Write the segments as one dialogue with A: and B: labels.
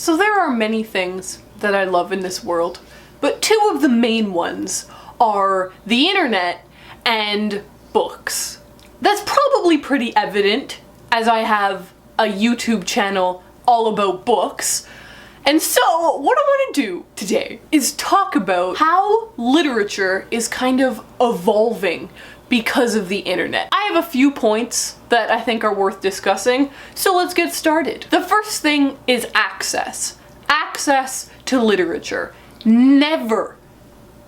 A: So there are many things that I love in this world, but two of the main ones are the internet and books. That's probably pretty evident, as I have a YouTube channel all about books. And so what I want to do today is talk about how literature is kind of evolving because of the internet. I have a few points that I think are worth discussing, so let's get started. The first thing is access. Access to literature. Never,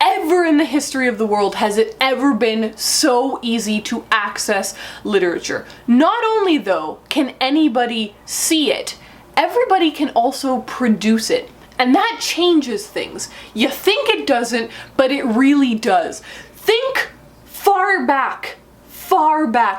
A: ever in the history of the world has it ever been so easy to access literature. Not only though can anybody see it, everybody can also produce it. And that changes things. You think it doesn't, but it really does. Think far back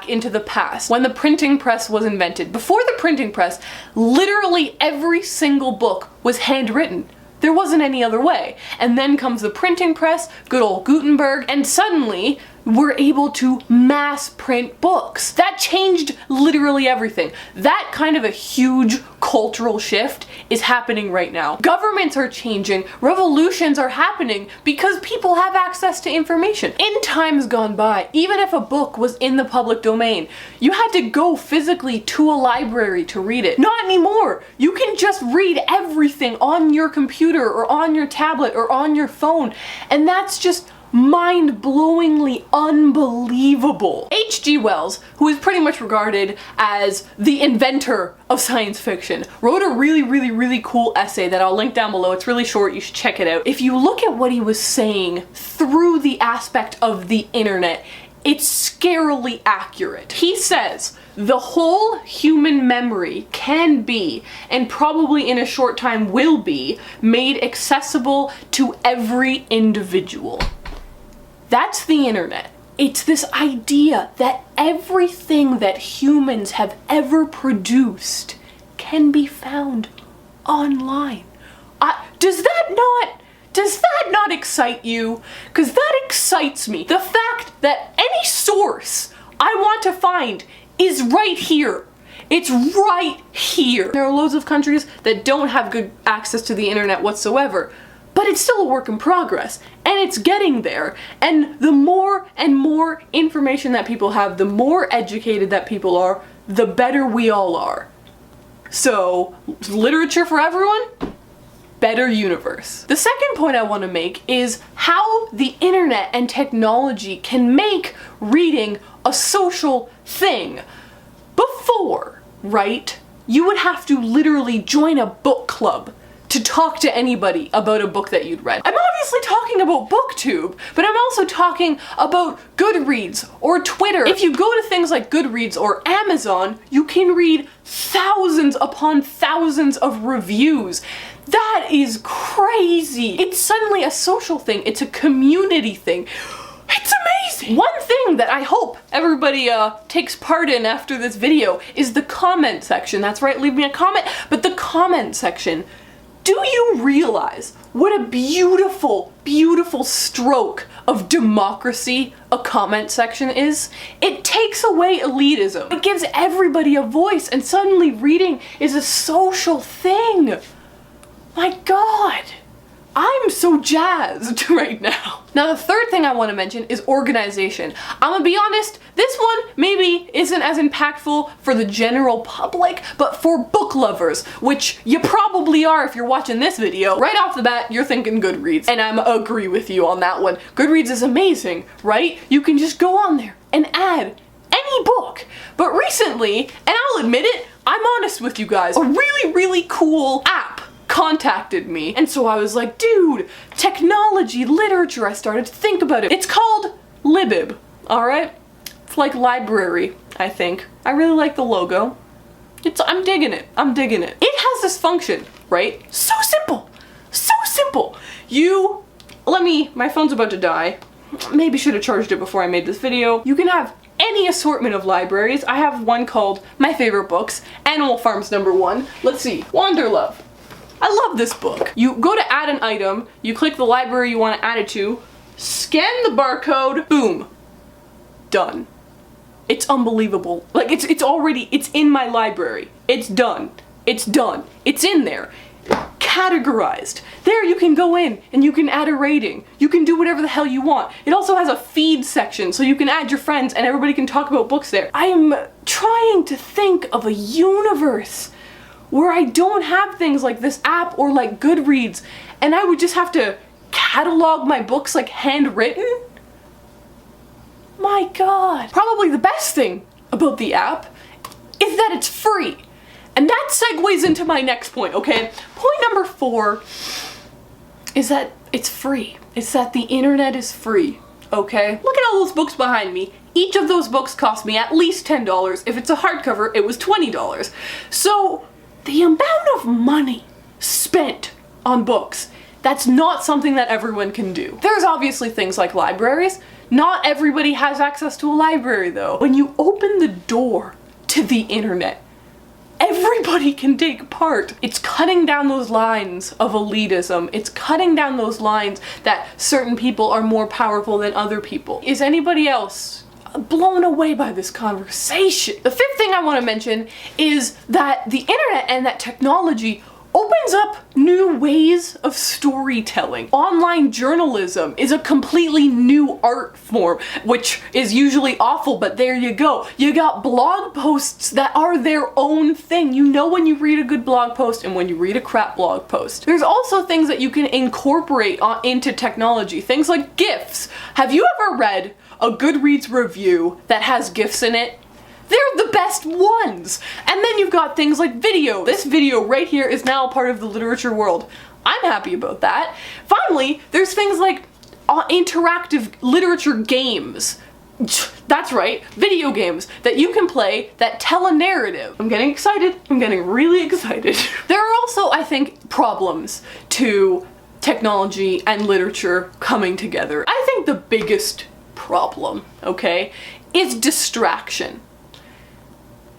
A: into the past, when the printing press was invented. Before the printing press, literally every single book was handwritten. There wasn't any other way. And then comes the printing press, good old Gutenberg, and suddenly we're able to mass print books. That changed literally everything. That kind of a huge cultural shift is happening right now. Governments are changing, revolutions are happening because people have access to information. In times gone by, even if a book was in the public domain, you had to go physically to a library to read it. Not anymore. You can just read everything on your computer or on your tablet or on your phone, and that's just mind-blowingly unbelievable. H.G. Wells, who is pretty much regarded as the inventor of science fiction, wrote a really cool essay that I'll link down below. It's really short, you should check it out. If you look at what he was saying through the aspect of the internet, it's scarily accurate. He says, the whole human memory can be, and probably in a short time will be, made accessible to every individual. That's the internet. It's this idea that everything that humans have ever produced can be found online. Does that not excite you? Because that excites me. The fact that any source I want to find is right here. It's right here. There are loads of countries that don't have good access to the internet whatsoever, but it's still a work in progress, and it's getting there. And the more and more information that people have, the more educated that people are, the better we all are. So, literature for everyone? Better universe. The second point I want to make is how the internet and technology can make reading a social thing. Before, right, you would have to literally join a book club to talk to anybody about a book that you'd read. I'm obviously talking about BookTube, but I'm also talking about Goodreads or Twitter. If you go to things like Goodreads or Amazon, you can read thousands upon thousands of reviews. That is crazy. It's suddenly a social thing. It's a community thing. It's amazing! One thing that I hope everybody takes part in after this video is the comment section. That's right, leave me a comment, but the comment section. Do you realize what a beautiful, beautiful stroke of democracy a comment section is? It takes away elitism. It gives everybody a voice, and suddenly reading is a social thing. My God, I'm so jazzed right now. Now the third thing I want to mention is organization. I'm gonna be honest, this one maybe isn't as impactful for the general public, but for book lovers, which you probably are if you're watching this video. Right off the bat, you're thinking Goodreads, and I'm agree with you on that one. Goodreads is amazing, right? You can just go on there and add any book. But recently, and I'll admit it, I'm honest with you guys, a really cool app contacted me, and so I was like, dude, technology, literature, I started to think about it. It's called Libib, alright? It's like library, I think. I really like the logo. I'm digging it. It has this function, right? So simple, so simple. My phone's about to die. Maybe should have charged it before I made this video. You can have any assortment of libraries. I have one called My Favorite Books, Animal Farm's #1. Let's see, Wanderlove. I love this book. You go to add an item, you click the library you want to add it to, scan the barcode, boom, done. It's unbelievable. Like, it's in my library. It's done. It's in there. categorized. There you can go in and you can add a rating. You can do whatever the hell you want. It also has a feed section so you can add your friends and everybody can talk about books there. I am trying to think of a universe where I don't have things like this app or like Goodreads and I would just have to catalog my books like handwritten. My God. Probably the best thing about the app is that it's free. And that segues into my next point, okay? Point number 4 is that it's free. It's that the internet is free, okay? Look at all those books behind me. Each of those books cost me at least $10. If it's a hardcover, it was $20. So the amount of money spent on books, that's not something that everyone can do. There's obviously things like libraries. Not everybody has access to a library though. When you open the door to the internet, everybody can take part. It's cutting down those lines of elitism. It's cutting down those lines that certain people are more powerful than other people. Is anybody else blown away by this conversation? The 5th thing I want to mention is that the internet and that technology opens up new ways of storytelling. Online journalism is a completely new art form, which is usually awful, but there you go. You got blog posts that are their own thing. You know when you read a good blog post and when you read a crap blog post. There's also things that you can incorporate into technology, things like GIFs. Have you ever read a Goodreads review that has GIFs in it? They're the best ones! And then you've got things like video. This video right here is now a part of the literature world. I'm happy about that. Finally, there's things like interactive literature games. That's right, video games that you can play that tell a narrative. I'm getting excited. I'm getting really excited. There are also, I think, problems to technology and literature coming together. I think the biggest problem, okay, is distraction.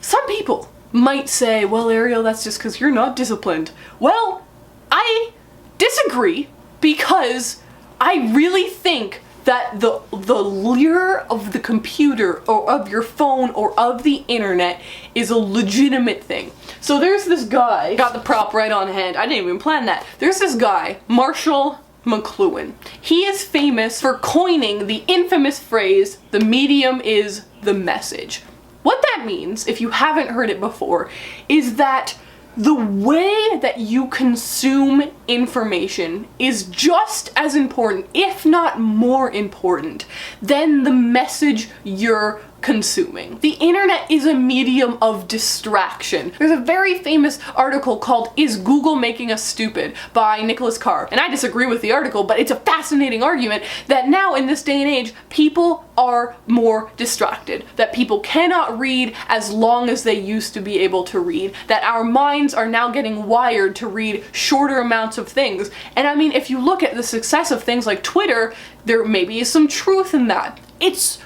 A: Some people might say, well, Ariel, that's just because you're not disciplined. Well, I disagree because I really think that the lure of the computer or of your phone or of the internet is a legitimate thing. So there's this guy, got the prop right on hand, I didn't even plan that. There's this guy, Marshall McLuhan. He is famous for coining the infamous phrase, the medium is the message. What that means, if you haven't heard it before, is that the way that you consume information is just as important, if not more important, than the message you're consuming. The internet is a medium of distraction. There's a very famous article called "Is Google Making Us Stupid?" by Nicholas Carr. And I disagree with the article, but it's a fascinating argument that now in this day and age, people are more distracted. That people cannot read as long as they used to be able to read. That our minds are now getting wired to read shorter amounts of things. And I mean, if you look at the success of things like Twitter, there maybe is some truth in that. It's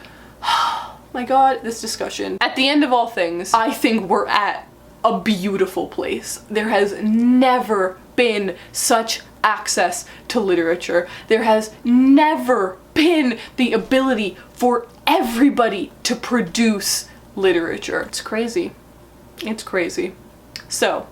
A: my God, this discussion. At the end of all things, I think we're at a beautiful place. There has never been such access to literature. There has never been the ability for everybody to produce literature. It's crazy. It's crazy. So,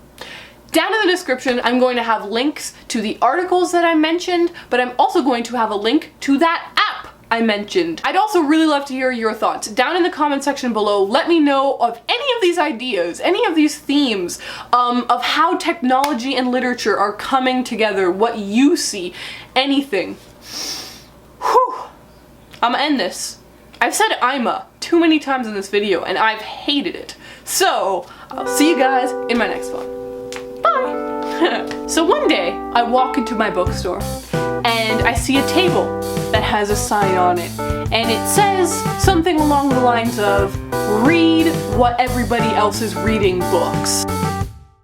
A: down in the description, I'm going to have links to the articles that I mentioned, but I'm also going to have a link to that app I mentioned. I'd also really love to hear your thoughts. Down in the comment section below, let me know of any of these ideas, any of these themes, of how technology and literature are coming together, what you see, anything. Whew. I'm gonna end this. I've said "I'ma" too many times in this video, and I've hated it. So, I'll see you guys in my next one. Bye! So one day, I walk into my bookstore, and I see a table that has a sign on it, and it says something along the lines of, "Read what everybody else is reading books."